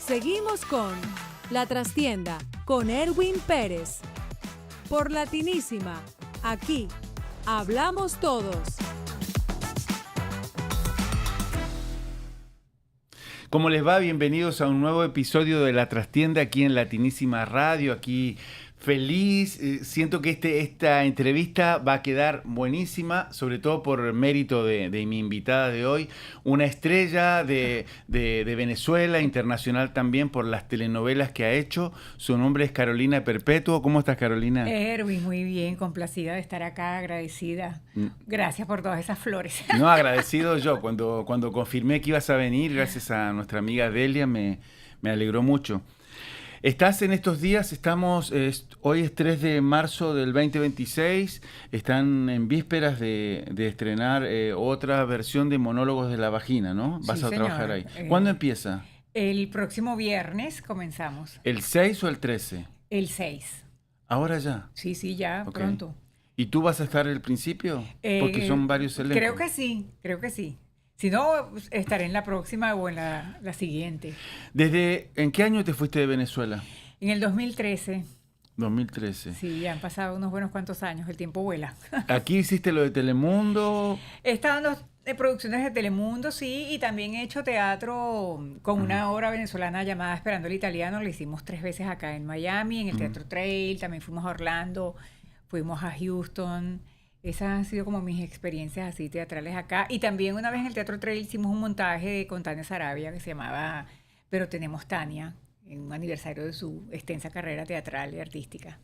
Seguimos con La Trastienda con Erwin Pérez. Por Latinísima, aquí hablamos todos. ¿Cómo les va? Bienvenidos a un nuevo episodio de La Trastienda aquí en Latinísima Radio. Aquí feliz, siento que esta entrevista va a quedar buenísima, sobre todo por mérito de mi invitada de hoy, una estrella de Venezuela, internacional también por las telenovelas que ha hecho. Su nombre es Carolina Perpetuo. ¿Cómo estás, Carolina? Erwin, muy bien, complacida de estar acá, agradecida. Gracias por todas esas flores. No, agradecido yo. Cuando confirmé que ibas a venir, gracias a nuestra amiga Delia, me alegró mucho. Estás en estos días, hoy es 3 de marzo del 2026, están en vísperas de estrenar otra versión de Monólogos de la Vagina, ¿no? Vas a trabajar ahí. ¿Cuándo empieza? El próximo viernes comenzamos. ¿El 6 o el 13? El 6. ¿Ahora ya? Sí, ya, okay. Pronto. ¿Y tú vas a estar al principio? Porque son varios elencos. Creo que sí. Si no, estaré en la próxima o en la siguiente. ¿En qué año te fuiste de Venezuela? En el 2013. 2013. Sí, ya han pasado unos buenos cuantos años, el tiempo vuela. ¿Aquí hiciste lo de Telemundo? He estado en producciones de Telemundo, sí, y también he hecho teatro con una obra venezolana llamada Esperando el Italiano. Lo hicimos 3 veces acá en Miami, en el Teatro Trail, también fuimos a Orlando, fuimos a Houston. Esas han sido como mis experiencias así teatrales acá. Y también una vez en el Teatro Trail hicimos un montaje con Tania Sarabia que se llamaba Pero tenemos Tania, en un aniversario de su extensa carrera teatral y artística.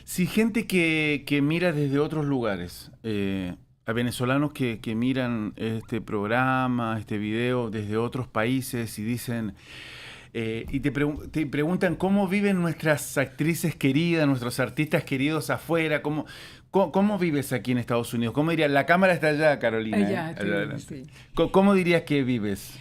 Si gente que mira desde otros lugares, a venezolanos que miran este programa, este video desde otros países y dicen... y te preguntan cómo viven nuestras actrices queridas, nuestros artistas queridos afuera, ¿cómo vives aquí en Estados Unidos? ¿Cómo dirías? La cámara está allá, Carolina. Allá, sí. ¿Cómo dirías que vives?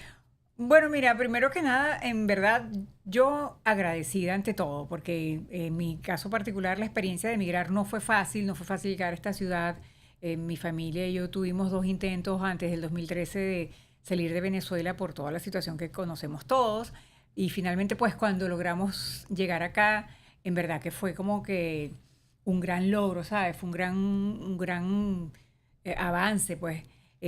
Bueno, mira, primero que nada, en verdad, yo agradecida ante todo, porque en mi caso particular la experiencia de emigrar no fue fácil llegar a esta ciudad. Mi familia y yo tuvimos 2 intentos antes del 2013 de salir de Venezuela por toda la situación que conocemos todos. Y finalmente, pues, cuando logramos llegar acá, en verdad que fue como que un gran logro, ¿sabes? Fue un gran avance, pues.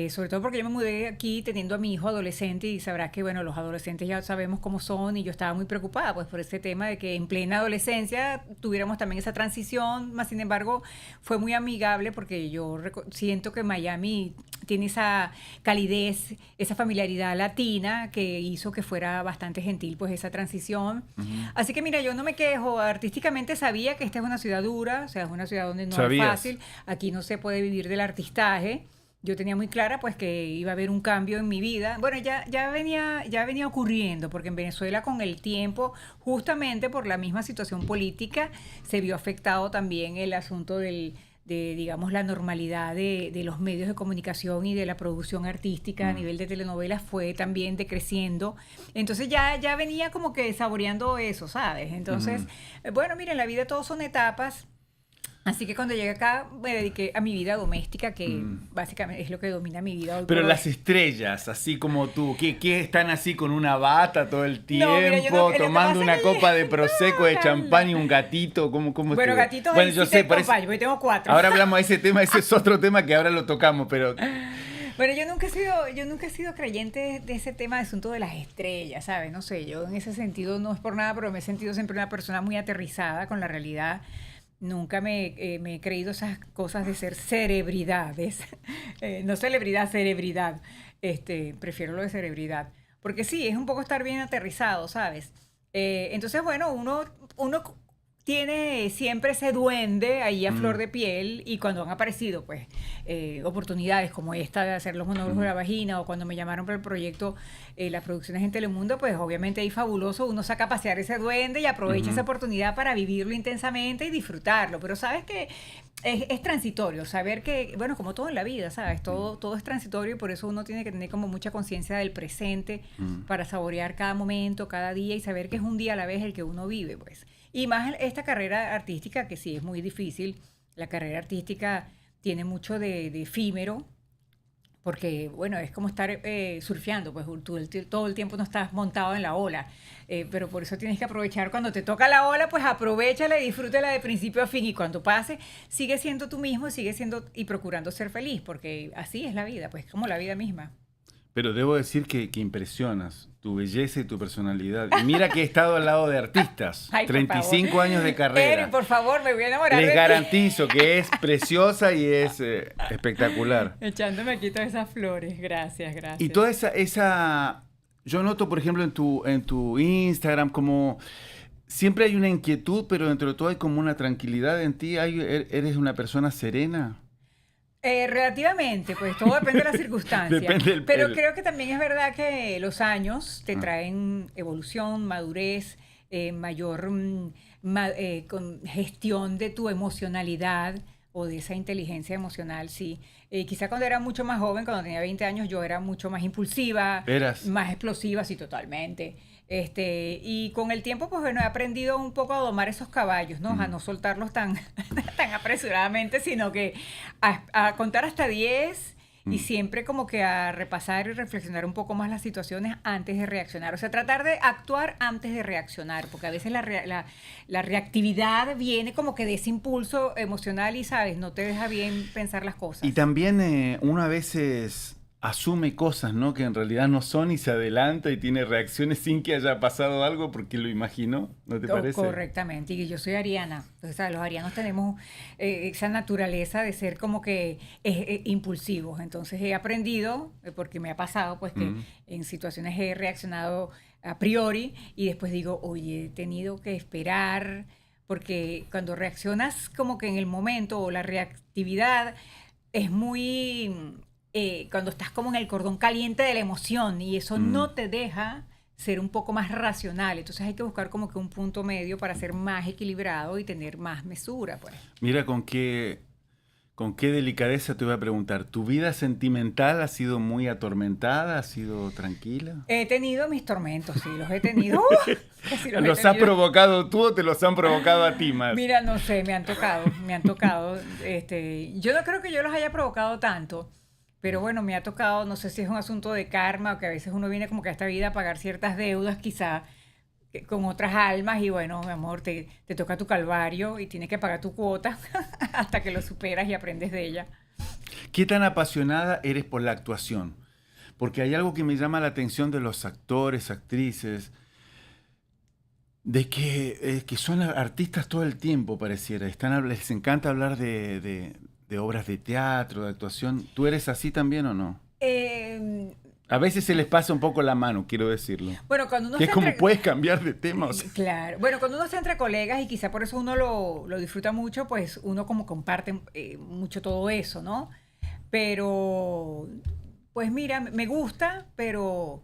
Sobre todo porque yo me mudé aquí teniendo a mi hijo adolescente y sabrás que, bueno, los adolescentes ya sabemos cómo son y yo estaba muy preocupada, pues, por ese tema de que en plena adolescencia tuviéramos también esa transición, más sin embargo, fue muy amigable porque yo siento que Miami tiene esa calidez, esa familiaridad latina que hizo que fuera bastante gentil, pues, esa transición. Así que, mira, yo no me quejo, artísticamente sabía que esta es una ciudad dura, o sea, es una ciudad donde no es fácil, aquí no se puede vivir del artistaje. Yo tenía muy clara pues que iba a haber un cambio en mi vida. Bueno, ya venía ocurriendo, porque en Venezuela con el tiempo, justamente por la misma situación política, se vio afectado también el asunto de digamos, la normalidad de los medios de comunicación y de la producción artística a nivel de telenovelas fue también decreciendo. Entonces ya venía como que saboreando eso, ¿sabes? Entonces, bueno, mira, en la vida todos son etapas. Así que cuando llegué acá me dediqué a mi vida doméstica, que básicamente es lo que domina mi vida hoy. Pero las estrellas, así como tú, que están así con una bata todo el tiempo, tomando una copa de prosecco, de champán y un gatito, ¿cómo bueno, gatitos, bueno, yo sé, yo tengo 4. Ahora hablamos de ese tema, ese es otro tema que ahora lo tocamos, pero... Bueno, yo nunca he sido creyente de ese tema de asunto de las estrellas, ¿sabes? No sé, yo en ese sentido no es por nada, pero me he sentido siempre una persona muy aterrizada con la realidad. Nunca me he creído esas cosas de ser celebridades. No celebridad, cerebridad. Prefiero lo de celebridad. Porque sí, es un poco estar bien aterrizado, ¿sabes? Entonces, bueno, uno tiene siempre ese duende ahí a flor de piel, y cuando han aparecido pues oportunidades como esta de hacer los monólogos de la vagina, o cuando me llamaron para el proyecto las producciones en Telemundo, pues obviamente ahí fabuloso, uno saca a pasear ese duende y aprovecha esa oportunidad para vivirlo intensamente y disfrutarlo. Pero sabes que es transitorio, saber que, bueno, como todo en la vida, ¿sabes? Todo es transitorio, y por eso uno tiene que tener como mucha conciencia del presente para saborear cada momento, cada día, y saber que es un día a la vez el que uno vive, pues. Y más esta carrera artística, que sí es muy difícil. La carrera artística tiene mucho de efímero, porque, bueno, es como estar surfeando, pues todo el tiempo no estás montado en la ola, pero por eso tienes que aprovechar cuando te toca la ola, pues aprovéchala y disfrútala de principio a fin, y cuando pase, sigue siendo tú mismo, sigue siendo y procurando ser feliz, porque así es la vida, pues como la vida misma. Pero debo decir que impresionas tu belleza y tu personalidad. Y mira que he estado al lado de artistas. Ay, 35 años de carrera. Eri, por favor, me voy a enamorar de Les ti. garantizo que es preciosa y es espectacular. Echándome aquí todas esas flores. Gracias, gracias. Y toda esa... Yo noto, por ejemplo, en tu Instagram, como siempre hay una inquietud, pero dentro de todo hay como una tranquilidad en ti. ¿Eres una persona serena? Relativamente, pues todo depende de las circunstancias. Depende Pero creo que también es verdad que los años te Ah. traen evolución, madurez, mayor con gestión de tu emocionalidad o de esa inteligencia emocional, sí. Quizá cuando era mucho más joven, cuando tenía 20 años, yo era mucho más impulsiva, ¿Eras? más explosiva, sí, totalmente. Y con el tiempo, pues bueno, he aprendido un poco a domar esos caballos, ¿no? A no soltarlos tan, tan apresuradamente, sino que a contar hasta 10 y siempre como que a repasar y reflexionar un poco más las situaciones antes de reaccionar. O sea, tratar de actuar antes de reaccionar, porque a veces la reactividad viene como que de ese impulso emocional y, ¿sabes? No te deja bien pensar las cosas. Y también uno a veces asume cosas, ¿no? Que en realidad no son y se adelanta y tiene reacciones sin que haya pasado algo porque lo imaginó, ¿no te parece? Correctamente, y yo soy ariana, entonces ¿sabes? Los arianos tenemos esa naturaleza de ser como que impulsivos, entonces he aprendido, porque me ha pasado, pues que en situaciones he reaccionado a priori y después digo, oye, he tenido que esperar, porque cuando reaccionas como que en el momento o la reactividad es muy... cuando estás como en el cordón caliente de la emoción y eso no te deja ser un poco más racional. Entonces hay que buscar como que un punto medio para ser más equilibrado y tener más mesura, pues. Mira con qué delicadeza te voy a preguntar. ¿Tu vida sentimental ha sido muy atormentada? ¿Ha sido tranquila? He tenido mis tormentos, sí, los he tenido. Que sí ¿Los he has tenido. provocado tú o te los han provocado a ti más? Mira, no sé, me han tocado. Yo no creo que yo los haya provocado tanto. Pero bueno, me ha tocado, no sé si es un asunto de karma o que a veces uno viene como que a esta vida a pagar ciertas deudas quizá con otras almas y bueno, mi amor, te toca tu calvario y tienes que pagar tu cuota hasta que lo superas y aprendes de ella. ¿Qué tan apasionada eres por la actuación? Porque hay algo que me llama la atención de los actores, actrices, de que son artistas todo el tiempo, pareciera. Les encanta hablar de obras de teatro, de actuación. ¿Tú eres así también o no? A veces se les pasa un poco la mano, quiero decirlo. Bueno, cuando uno Que es está como entre... puedes cambiar de tema. O sea. Claro. Bueno, cuando uno está entre colegas y quizá por eso uno lo disfruta mucho, pues uno como comparte mucho todo eso, ¿no? Pero, pues mira, me gusta, pero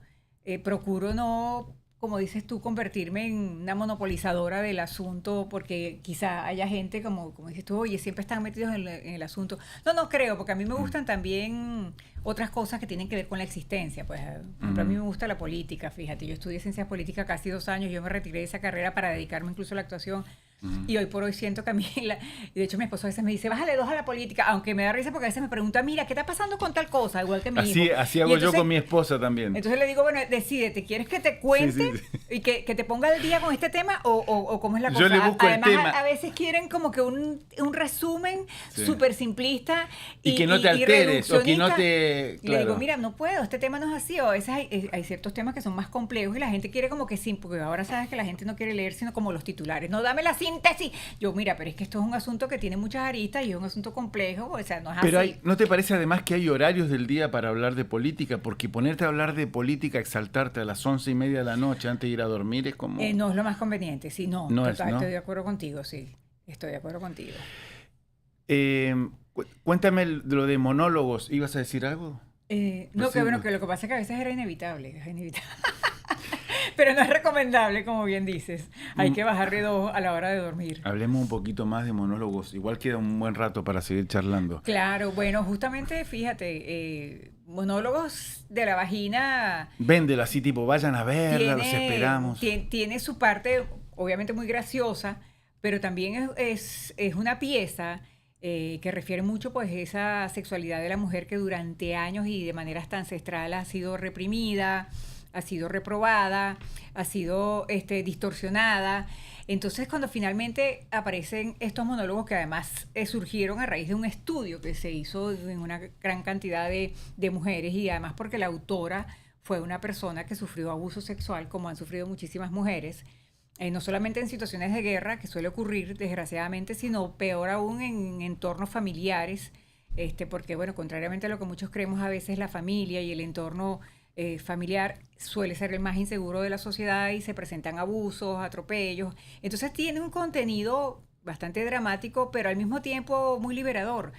procuro no, como dices tú, convertirme en una monopolizadora del asunto, porque quizá haya gente, como dices tú, oye, siempre están metidos en el asunto. No creo, porque a mí me gustan también otras cosas que tienen que ver con la existencia. Pues, por ejemplo, a mí me gusta la política, fíjate, yo estudié ciencias políticas casi 2 años, yo me retiré de esa carrera para dedicarme incluso a la actuación. Y hoy por hoy siento que a mí, y de hecho mi esposo a veces me dice, bájale 2 a la política, aunque me da risa porque a veces me pregunta, mira, ¿qué está pasando con tal cosa? Igual que mi hijo. Así hago yo con mi esposa también. Entonces le digo, bueno, decídete, ¿quieres que te cuente Sí. y que te ponga al día con este tema o cómo es la cosa? Yo le busco el Además, tema. A veces quieren como que un resumen Sí. súper simplista Y que no te alteres o que no reduccionista. te... Y le digo, claro. mira, no puedo, este tema no es así, o a veces hay ciertos temas que son más complejos y la gente quiere como que sí, porque ahora sabes que la gente no quiere leer sino como los titulares. No, dame la síntesis. Yo, mira, pero es que esto es un asunto que tiene muchas aristas y es un asunto complejo, o sea, no es Pero así. ¿no te parece además que hay horarios del día para hablar de política? Porque ponerte a hablar de política, exaltarte a las 11:30 de la noche antes de ir a dormir es como... No es lo más conveniente, sí, No total, es, ¿no? estoy de acuerdo contigo, sí, estoy de acuerdo contigo. Cuéntame lo de monólogos. ¿Ibas a decir algo? No, que bueno, que lo que pasa es que a veces era inevitable, es inevitable. Pero no es recomendable, como bien dices. Hay que bajar de 2 a la hora de dormir. Hablemos un poquito más de monólogos. Igual queda un buen rato para seguir charlando. Claro, bueno, justamente, fíjate, monólogos de la vagina Véndelo así, tipo, vayan a verla, los esperamos. tiene su parte, obviamente, muy graciosa, pero también es una pieza que refiere mucho pues esa sexualidad de la mujer que durante años y de manera hasta ancestral ha sido reprimida, ha sido reprobada, ha sido distorsionada. Entonces, cuando finalmente aparecen estos monólogos que además surgieron a raíz de un estudio que se hizo en una gran cantidad de mujeres, y además porque la autora fue una persona que sufrió abuso sexual, como han sufrido muchísimas mujeres, no solamente en situaciones de guerra, que suele ocurrir desgraciadamente, sino peor aún en entornos familiares, porque, bueno, contrariamente a lo que muchos creemos, a veces la familia y el entorno familiar suele ser el más inseguro de la sociedad y se presentan abusos, atropellos. Entonces tiene un contenido bastante dramático, pero al mismo tiempo muy liberador.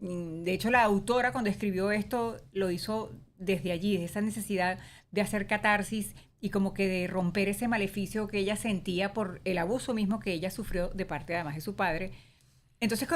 De hecho, la autora, cuando escribió esto, lo hizo desde allí, desde esa necesidad de hacer catarsis y como que de romper ese maleficio que ella sentía por el abuso mismo que ella sufrió de parte además de su padre. Entonces,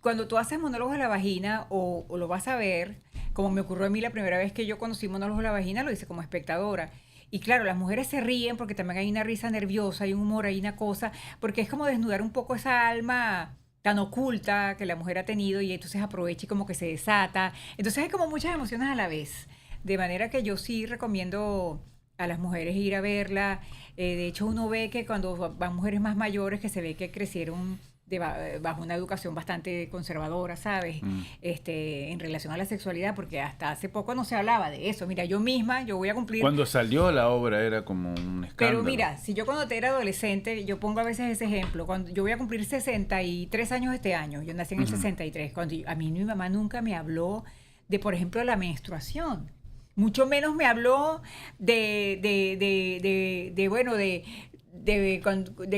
cuando tú haces monólogos de la vagina o lo vas a ver, como me ocurrió a mí la primera vez que yo conocí monólogos de la vagina, lo hice como espectadora. Y claro, las mujeres se ríen porque también hay una risa nerviosa, hay un humor, hay una cosa, porque es como desnudar un poco esa alma tan oculta que la mujer ha tenido y entonces aprovecha y como que se desata. Entonces hay como muchas emociones a la vez. De manera que yo sí recomiendo a las mujeres ir a verla. De hecho, uno ve que cuando van mujeres más mayores, que se ve que crecieron bajo una educación bastante conservadora, ¿sabes? En relación a la sexualidad, porque hasta hace poco no se hablaba de eso. Mira, yo misma, yo voy a cumplir... Cuando salió la obra era como un escándalo. Pero mira, si yo cuando era adolescente, yo pongo a veces ese ejemplo, cuando yo voy a cumplir 63 años este año, yo nací en el 63, a mí mi mamá nunca me habló de, por ejemplo, la menstruación. Mucho menos me habló de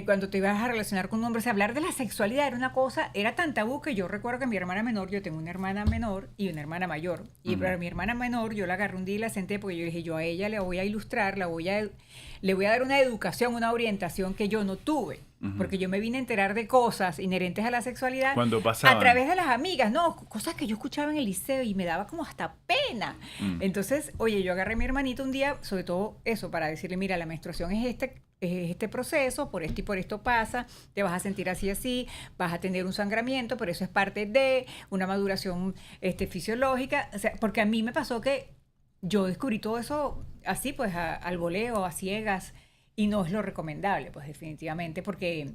cuando te ibas a relacionar con un hombre. O sea, hablar de la sexualidad era una cosa, era tan tabú que yo recuerdo que mi hermana menor, yo tengo una hermana menor y una hermana mayor. Y para mi hermana menor, yo la agarré un día y la senté porque yo dije, yo a ella le voy a ilustrar, le voy a dar una educación, una orientación que yo no tuve. Porque yo me vine a enterar de cosas inherentes a la sexualidad cuando pasaban, a través de las amigas, no, cosas que yo escuchaba en el liceo y me daba como hasta pena. Entonces, oye, yo agarré a mi hermanito un día, sobre todo eso, para decirle, mira, la menstruación es este proceso, por esto y por esto pasa, te vas a sentir así, así, vas a tener un sangramiento, pero eso es parte de una maduración fisiológica. O sea, porque a mí me pasó que yo descubrí todo eso así, pues al voleo, a ciegas, y no es lo recomendable, pues definitivamente, porque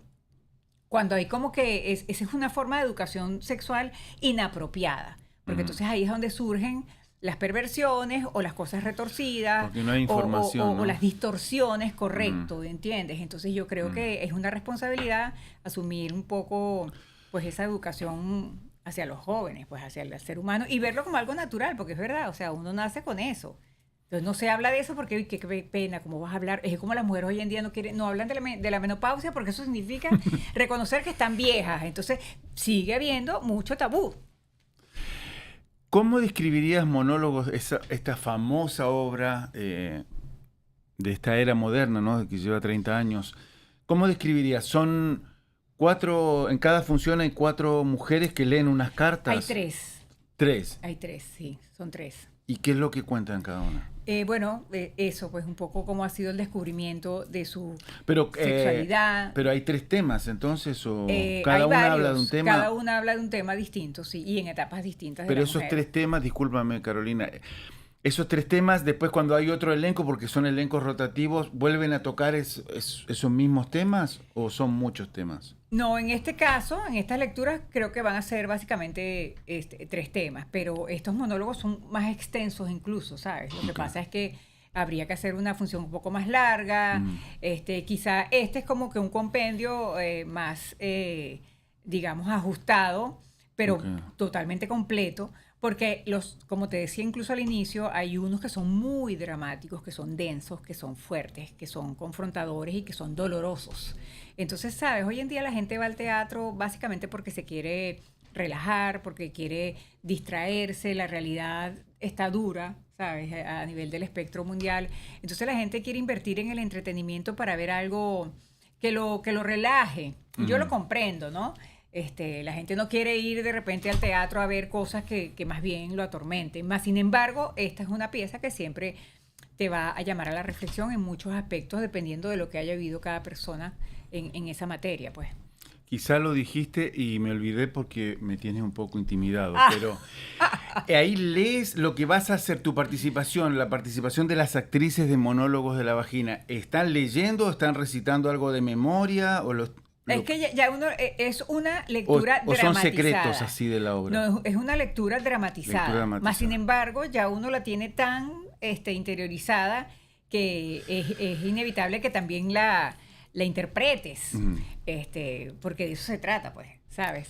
cuando hay como que esa es una forma de educación sexual inapropiada, porque entonces ahí es donde surgen las perversiones o las cosas retorcidas, porque no hay información, ¿no? O las distorsiones, correcto, ¿entiendes? Entonces yo creo que es una responsabilidad asumir un poco pues esa educación hacia los jóvenes, pues hacia el ser humano, y verlo como algo natural, porque es verdad, o sea, uno nace con eso. Entonces no se habla de eso porque, uy, qué pena, ¿cómo vas a hablar? Es como las mujeres hoy en día no hablan de la menopausia porque eso significa reconocer que están viejas. Entonces sigue habiendo mucho tabú. ¿Cómo describirías Monólogos, esta famosa obra de esta era moderna, ¿no? Que lleva 30 años? ¿Cómo describirías? Son 4, en cada función hay 4 mujeres que leen unas cartas. Hay 3. 3. Hay 3, sí, son 3. ¿Y qué es lo que cuentan cada una? Eso, pues un poco cómo ha sido el descubrimiento de su Pero, sexualidad. Pero hay 3 temas, entonces, o cada una habla de un tema. Cada una habla de un tema distinto, sí, y en etapas distintas. Pero esos 3 temas, discúlpame, Carolina, esos 3 temas, después cuando hay otro elenco, porque son elencos rotativos, ¿vuelven a tocar esos mismos temas o son muchos temas? No, en este caso, en estas lecturas, creo que van a ser básicamente 3 temas, pero estos monólogos son más extensos incluso, ¿sabes? Lo que pasa es que habría que hacer una función un poco más larga, quizá es como que un compendio más, digamos, ajustado, pero totalmente completo, porque como te decía incluso al inicio, hay unos que son muy dramáticos, que son densos, que son fuertes, que son confrontadores y que son dolorosos. Entonces, ¿sabes? Hoy en día la gente va al teatro básicamente porque se quiere relajar, porque quiere distraerse, la realidad está dura, ¿sabes? A nivel del espectro mundial. Entonces la gente quiere invertir en el entretenimiento para ver algo que lo relaje. Y yo lo comprendo, ¿no? La gente no quiere ir de repente al teatro a ver cosas que más bien lo atormenten. Más sin embargo, esta es una pieza que siempre te va a llamar a la reflexión en muchos aspectos, dependiendo de lo que haya vivido cada persona en esa materia, pues. Quizá lo dijiste y me olvidé porque me tienes un poco intimidado, pero ahí lees lo que vas a hacer, tu participación, la participación de las actrices de Monólogos de la Vagina. ¿Están leyendo, están recitando algo de memoria o Es que ya uno es una lectura o son dramatizada. secretos así de la obra? No, es una lectura dramatizada. Más sin embargo, ya uno la tiene tan interiorizada que es inevitable que también la interpretes, porque de eso se trata, pues, ¿sabes?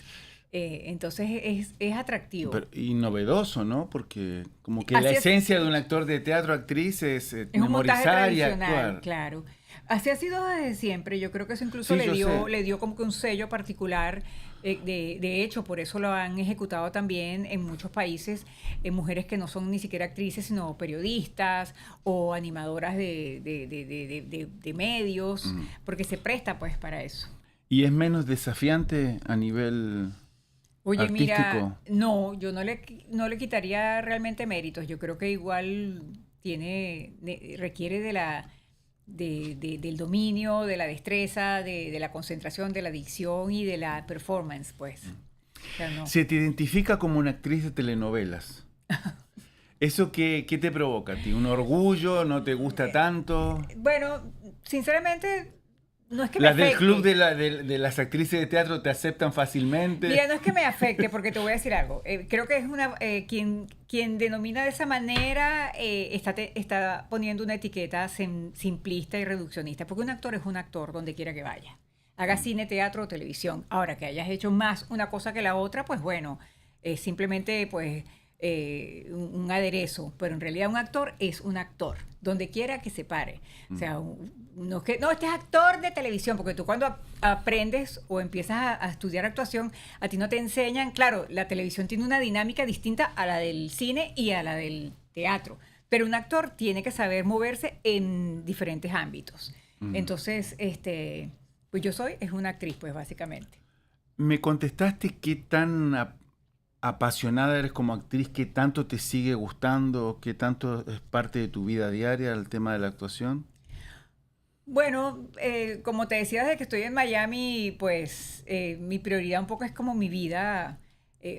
Entonces es atractivo. Y novedoso, ¿no? Porque como que Así la es. esencia de un actor de teatro, actriz, es Es un montaje memorizar y tradicional, actuar. claro. Así ha sido desde siempre. Yo creo que eso incluso Sí, yo sé. le dio como que un sello particular. De hecho, por eso lo han ejecutado también en muchos países, mujeres que no son ni siquiera actrices, sino periodistas o animadoras de medios, porque se presta pues para eso. ¿Y es menos desafiante a nivel Oye, artístico? mira, no, yo no le quitaría realmente méritos. Yo creo que igual requiere del dominio, de la destreza, de la concentración, de la dicción y de la performance, pues. O sea, no. Se te identifica como una actriz de telenovelas. ¿Eso qué te provoca a ti? ¿Un orgullo? ¿No te gusta tanto? Bueno, sinceramente, no es que me ¿Las del afecte. club de las actrices de teatro te aceptan fácilmente? Mira, no es que me afecte, porque te voy a decir algo. Creo que es quien denomina de esa manera está poniendo una etiqueta simplista y reduccionista, porque un actor es un actor donde quiera que vaya. Haga cine, teatro o televisión. Ahora, que hayas hecho más una cosa que la otra, pues bueno, simplemente pues un aderezo, pero en realidad un actor es un actor, donde quiera que se pare. O sea, no es que, no, este es actor de televisión, porque tú cuando aprendes o empiezas a estudiar actuación, a ti no te enseñan, claro, la televisión tiene una dinámica distinta a la del cine y a la del teatro, pero un actor tiene que saber moverse en diferentes ámbitos. Entonces, pues yo es una actriz, pues básicamente. Me contestaste qué tan apasionada eres como actriz, qué tanto te sigue gustando, qué tanto es parte de tu vida diaria el tema de la actuación. Bueno, como te decía, desde que estoy en Miami, pues mi prioridad un poco es como mi vida,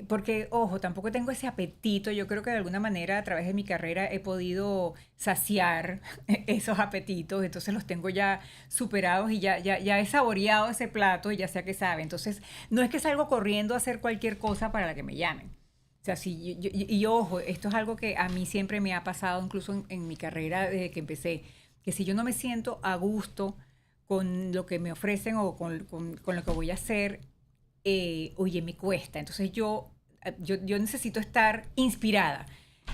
porque, ojo, tampoco tengo ese apetito. Yo creo que de alguna manera a través de mi carrera he podido saciar esos apetitos, entonces los tengo ya superados y ya he saboreado ese plato y ya sé a qué sabe. Entonces, no es que salgo corriendo a hacer cualquier cosa para la que me llamen. O sea, sí, y ojo, esto es algo que a mí siempre me ha pasado, incluso en mi carrera desde que empecé, que si yo no me siento a gusto con lo que me ofrecen o con lo que voy a hacer, oye, me cuesta. Entonces yo necesito estar inspirada.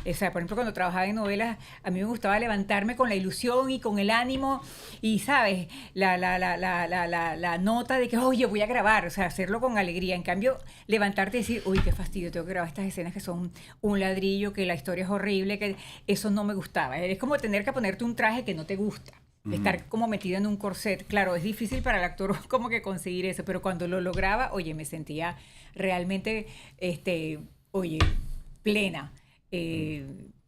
O sea, por ejemplo, cuando trabajaba en novelas, a mí me gustaba levantarme con la ilusión y con el ánimo y, ¿sabes? La nota de que, oye, voy a grabar, o sea, hacerlo con alegría. En cambio, levantarte y decir, uy, qué fastidio, tengo que grabar estas escenas que son un ladrillo, que la historia es horrible, que eso no me gustaba. Es como tener que ponerte un traje que no te gusta. Estar como metido en un corset. Claro, es difícil para el actor como que conseguir eso, pero cuando lo lograba, oye, me sentía realmente, oye, plena.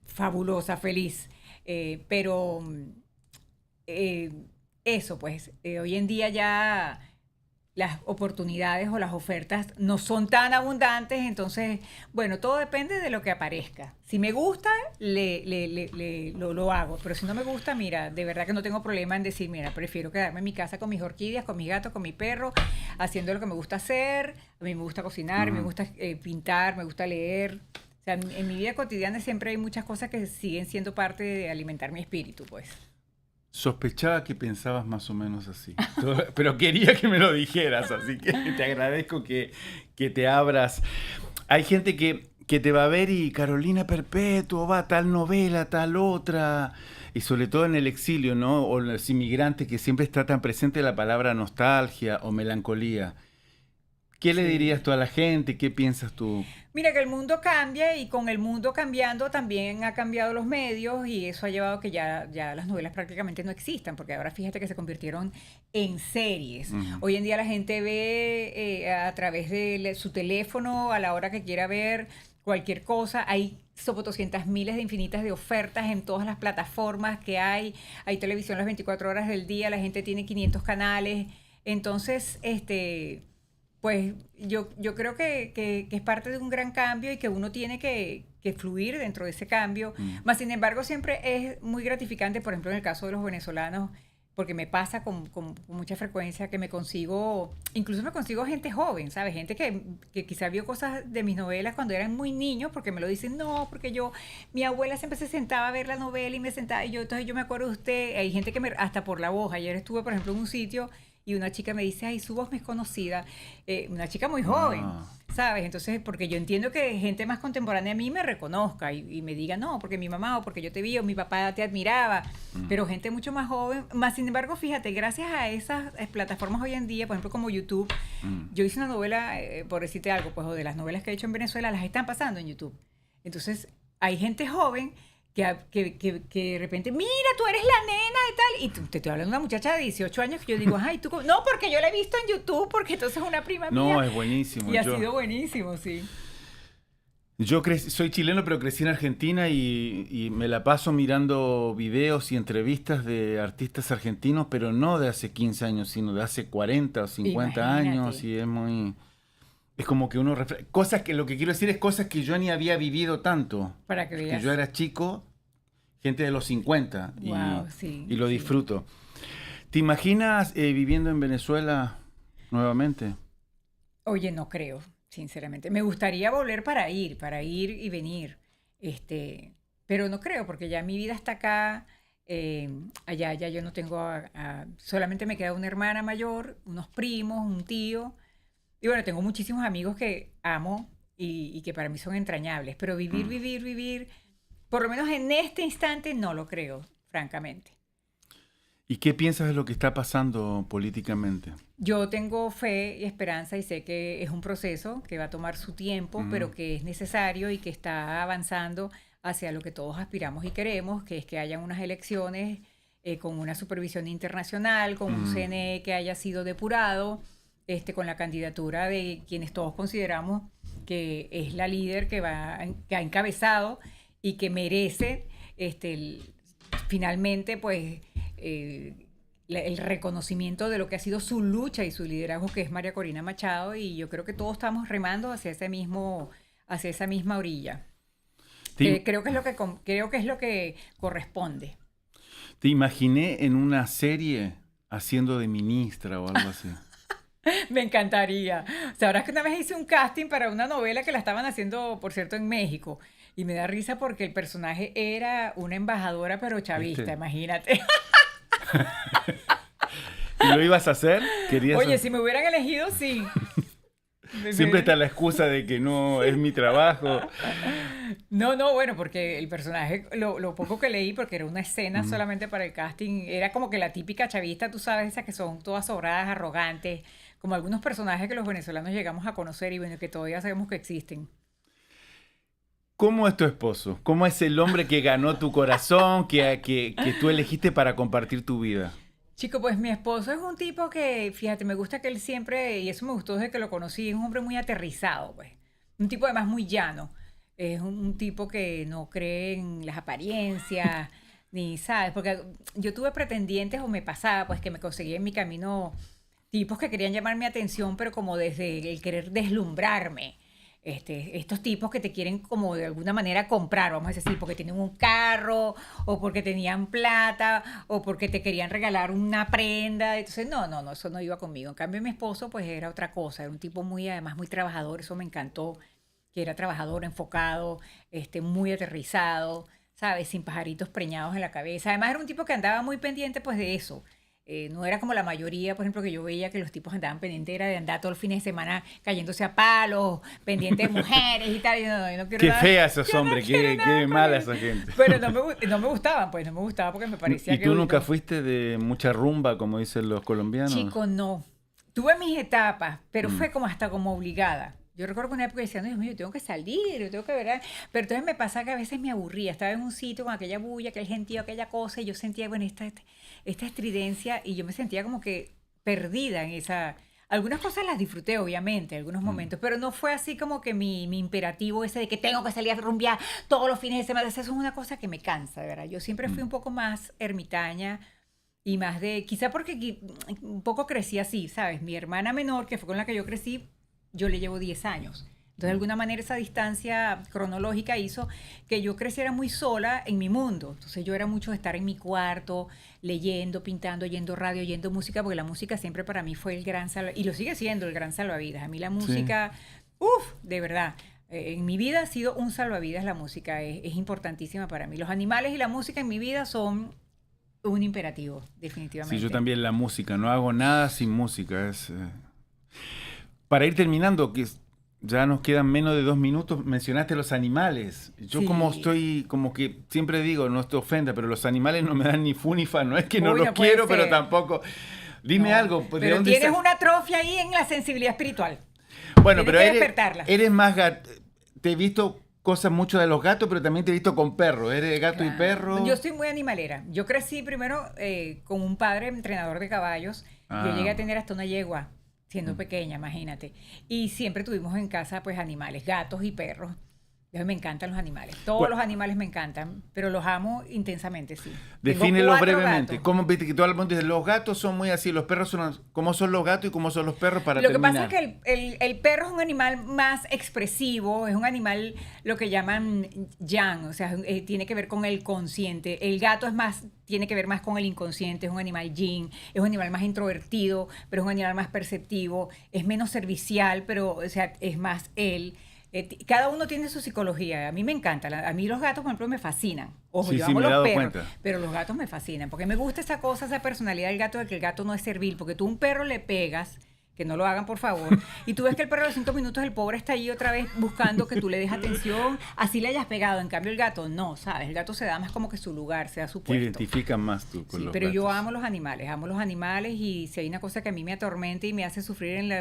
Fabulosa, feliz. Pero eso, pues, hoy en día ya las oportunidades o las ofertas no son tan abundantes, entonces, bueno, todo depende de lo que aparezca. Si me gusta, lo hago, pero si no me gusta, mira, de verdad que no tengo problema en decir, mira, prefiero quedarme en mi casa con mis orquídeas, con mis gatos, con mi perro, haciendo lo que me gusta hacer. A mí me gusta cocinar, me gusta pintar, me gusta leer. O sea, en mi vida cotidiana siempre hay muchas cosas que siguen siendo parte de alimentar mi espíritu, pues. Sospechaba que pensabas más o menos así, pero quería que me lo dijeras, así que te agradezco que te abras. Hay gente que te va a ver y Carolina Perpetuo, va tal novela, tal otra, y sobre todo en el exilio, ¿no? O los inmigrantes que siempre está tan presente la palabra nostalgia o melancolía. ¿Qué le dirías tú a la gente? ¿Qué piensas tú? Mira que el mundo cambia y con el mundo cambiando también ha cambiado los medios y eso ha llevado a que ya las novelas prácticamente no existan, porque ahora fíjate que se convirtieron en series. Hoy en día la gente ve a través de su teléfono a la hora que quiera ver cualquier cosa. Hay 200 miles de infinitas de ofertas en todas las plataformas que hay. Hay televisión las 24 horas del día, la gente tiene 500 canales. Entonces, pues yo creo que es parte de un gran cambio y que uno tiene que fluir dentro de ese cambio. Más sin embargo, siempre es muy gratificante, por ejemplo, en el caso de los venezolanos, porque me pasa con mucha frecuencia que incluso me consigo gente joven, ¿sabes? Gente que quizá vio cosas de mis novelas cuando eran muy niños, porque me lo dicen, no, porque mi abuela siempre se sentaba a ver la novela y me sentaba, entonces yo me acuerdo de usted, hay gente hasta por la voz, ayer estuve, por ejemplo, en un sitio y una chica me dice, ay, su voz me es conocida, una chica muy joven, ¿sabes? Entonces, porque yo entiendo que gente más contemporánea a mí me reconozca y me diga, no, porque mi mamá o porque yo te vi o mi papá te admiraba, pero gente mucho más joven, más sin embargo, fíjate, gracias a esas plataformas hoy en día, por ejemplo, como YouTube, yo hice una novela, por decirte algo, pues, o de las novelas que he hecho en Venezuela, las están pasando en YouTube. Entonces, hay gente joven que de repente, mira, tú eres la nena y tal, y te estoy hablando de una muchacha de 18 años que yo digo, ay, tú, no, porque yo la he visto en YouTube, porque entonces es una prima mía. No, es buenísimo. Y ha sido buenísimo, sí. Yo soy chileno, pero crecí en Argentina y me la paso mirando videos y entrevistas de artistas argentinos, pero no de hace 15 años, sino de hace 40 o 50 Imagínate. años, y es como que uno cosas que lo que quiero decir es cosas que yo ni había vivido tanto. Para que veas. Que yo era chico, gente de los 50 Wow, sí, y lo sí. disfruto. ¿Te imaginas viviendo en Venezuela nuevamente? Oye, no creo, sinceramente. Me gustaría volver para ir y venir. Pero no creo, porque ya mi vida está acá. Allá ya yo no tengo solamente me queda una hermana mayor, unos primos, un tío. Y bueno, tengo muchísimos amigos que amo y que para mí son entrañables. Pero vivir, por lo menos en este instante, no lo creo, francamente. ¿Y qué piensas de lo que está pasando políticamente? Yo tengo fe y esperanza y sé que es un proceso que va a tomar su tiempo, pero que es necesario y que está avanzando hacia lo que todos aspiramos y queremos, que es que hayan unas elecciones con una supervisión internacional, con un CNE que haya sido depurado, con la candidatura de quienes todos consideramos que es la líder que ha encabezado y que merece finalmente pues el reconocimiento de lo que ha sido su lucha y su liderazgo, que es María Corina Machado, y yo creo que todos estamos remando hacia esa misma orilla. Creo que es lo que corresponde. Te imaginé en una serie haciendo de ministra o algo así. Me encantaría. Sabrás que una vez hice un casting para una novela que la estaban haciendo, por cierto, en México. Y me da risa porque el personaje era una embajadora, pero chavista, ¿Viste? Imagínate. ¿Y lo ibas a hacer? Oye, si me hubieran elegido, sí. Siempre está la excusa de que no es mi trabajo. No, bueno, porque el personaje, lo poco que leí, porque era una escena solamente para el casting, era como que la típica chavista, tú sabes, esas que son todas sobradas, arrogantes, como algunos personajes que los venezolanos llegamos a conocer y bueno, que todavía sabemos que existen. ¿Cómo es tu esposo? ¿Cómo es el hombre que ganó tu corazón, que tú elegiste para compartir tu vida? Chico, pues mi esposo es un tipo que, fíjate, me gusta que él siempre, y eso me gustó desde que lo conocí, es un hombre muy aterrizado, pues. Un tipo además muy llano. Es un tipo que no cree en las apariencias, ni sabes, porque yo tuve pretendientes o me pasaba, pues que me conseguí en mi camino tipos que querían llamar mi atención, pero como desde el querer deslumbrarme. Estos tipos que te quieren como de alguna manera comprar, vamos a decir, porque tienen un carro, o porque tenían plata, o porque te querían regalar una prenda. Entonces, no, eso no iba conmigo. En cambio, mi esposo, pues era otra cosa, era un tipo además muy trabajador, eso me encantó, que era trabajador, enfocado, muy aterrizado, ¿sabes? Sin pajaritos preñados en la cabeza. Además, era un tipo que andaba muy pendiente, pues, de eso. No era como la mayoría, por ejemplo, que yo veía que los tipos andaban pendientes, era de andar todo el fin de semana cayéndose a palos, pendientes de mujeres y tal. Yo no quiero Qué nada, fea esos yo no hombres, quiero qué nada con mala eso. esa gente. Pero no me gustaban, pues, no me gustaba porque me parecía ¿Y que... tú uy, nunca no. fuiste de mucha rumba, como dicen los colombianos? Chico, no. Tuve mis etapas, pero fue como hasta como obligada. Yo recuerdo que una época decía, no, Dios mío, yo tengo que salir, yo tengo que ver. Pero entonces me pasaba que a veces me aburría. Estaba en un sitio con aquella bulla, aquel gentío, aquella cosa, y yo sentía, bueno, esta estridencia, y yo me sentía como que perdida en esa... Algunas cosas las disfruté, obviamente, algunos momentos, pero no fue así como que mi imperativo ese de que tengo que salir a rumbear todos los fines de semana. Eso es una cosa que me cansa, de verdad. Yo siempre fui un poco más ermitaña, y más de, quizá porque un poco crecí así, ¿sabes? Mi hermana menor, que fue con la que yo crecí, yo le llevo 10 años. Entonces, de alguna manera, esa distancia cronológica hizo que yo creciera muy sola en mi mundo. Entonces, yo era mucho de estar en mi cuarto, leyendo, pintando, oyendo radio, oyendo música, porque la música siempre para mí fue el gran salvavidas, y lo sigue siendo el gran salvavidas. A mí la música, de verdad, en mi vida ha sido un salvavidas la música, es importantísima para mí. Los animales y la música en mi vida son un imperativo, definitivamente. Sí, yo también la música, no hago nada sin música. Para ir terminando, ya nos quedan menos de 2 minutos. Mencionaste los animales. Yo como que siempre digo, no te ofenda, pero los animales no me dan ni fu ni fa. No es que no los quiero, pero tampoco. Dime algo. ¿De pero dónde tienes una atrofia ahí en la sensibilidad espiritual. Bueno, pero despertarla. Eres más gato. Te he visto cosas mucho de los gatos, pero también te he visto con perros. ¿Eres gato y perro? Yo soy muy animalera. Yo crecí primero con un padre entrenador de caballos. Yo llegué a tener hasta una yegua siendo pequeña, imagínate. Y siempre tuvimos en casa, pues, animales, gatos y perros. Me encantan los animales. Todos los animales me encantan, pero los amo intensamente, sí. Defínelos brevemente. ¿Cómo viste que todo el mundo dice, los gatos son muy así, los perros son... ¿Cómo son los gatos y cómo son los perros para terminar? Lo que pasa es que el perro es un animal más expresivo, es un animal lo que llaman yang, o sea, tiene que ver con el consciente. El gato tiene que ver más con el inconsciente, es un animal yin, es un animal más introvertido, pero es un animal más perceptivo, es menos servicial, pero, o sea, es más él. Cada uno tiene su psicología. A mí me encanta. A mí los gatos, por ejemplo, me fascinan. Ojo, yo amo los perros, pero los gatos me fascinan. Porque me gusta esa cosa, esa personalidad del gato, de que el gato no es servil. Porque tú a un perro le pegas, que no lo hagan, por favor, y tú ves que el perro a los 5 minutos, el pobre está ahí otra vez buscando que tú le des atención, así le hayas pegado. En cambio, el gato no, ¿sabes? El gato se da más como que su lugar, se da su puesto. Te identificas más tú con los pero gatos. yo amo los animales, y si hay una cosa que a mí me atormenta y me hace sufrir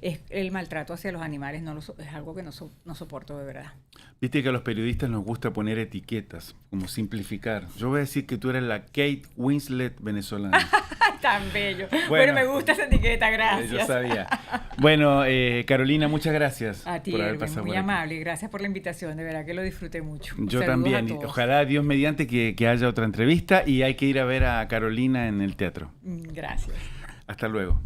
es el maltrato hacia los animales. Es algo que no soporto, de verdad. Viste que a los periodistas nos gusta poner etiquetas, como simplificar. Yo voy a decir que tú eres la Kate Winslet venezolana. Tan bello. Bueno, me gusta esa etiqueta, gracias. Yo sabía. Bueno, Carolina, muchas gracias a ti, por haber pasado muy por aquí. amable. Gracias por la invitación, de verdad que lo disfruté mucho. Yo Saludos también. Ojalá, Dios mediante, que haya otra entrevista y hay que ir a ver a Carolina en el teatro. Gracias. Hasta luego.